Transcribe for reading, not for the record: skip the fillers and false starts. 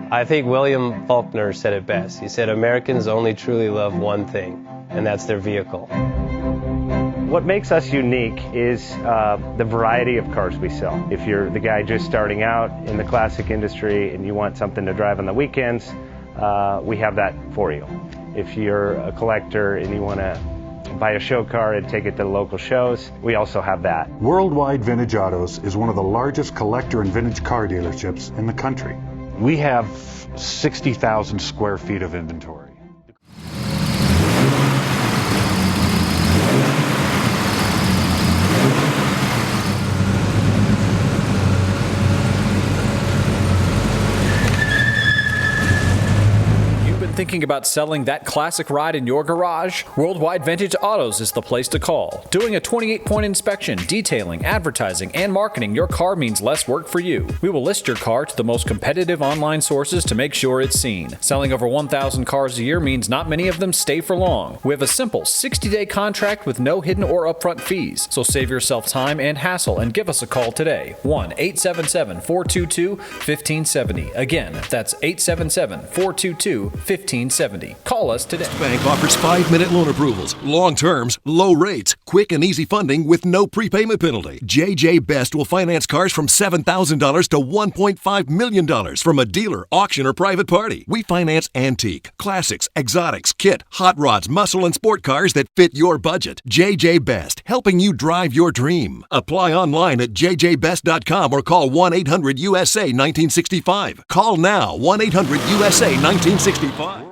I think William Faulkner said it best. He said, Americans only truly love one thing, and that's their vehicle. What makes us unique is the variety of cars we sell. If you're the guy just starting out in the classic industry and you want something to drive on the weekends, we have that for you. If you're a collector and you want to buy a show car and take it to the local shows, we also have that. Worldwide Vintage Autos is one of the largest collector and vintage car dealerships in the country. We have 60,000 square feet of inventory. Thinking about selling that classic ride in your garage? Worldwide Vintage Autos is the place to call. Doing a 28-point inspection, detailing, advertising, and marketing your car means less work for you. We will list your car to the most competitive online sources to make sure it's seen. Selling over 1,000 cars a year means not many of them stay for long. We have a simple 60-day contract with no hidden or upfront fees. So save yourself time and hassle and give us a call today. 1-877-422-1570. Again, that's 877-422-1570. Call us today. Bank offers 5-minute loan approvals, long terms, low rates, quick and easy funding with no prepayment penalty. JJ Best will finance cars from $7,000 to $1.5 million from a dealer, auction, or private party. We finance antique, classics, exotics, kit, hot rods, muscle, and sport cars that fit your budget. JJ Best, helping you drive your dream. Apply online at jjbest.com or call 1-800-USA-1965. Call now, 1-800-USA-1965.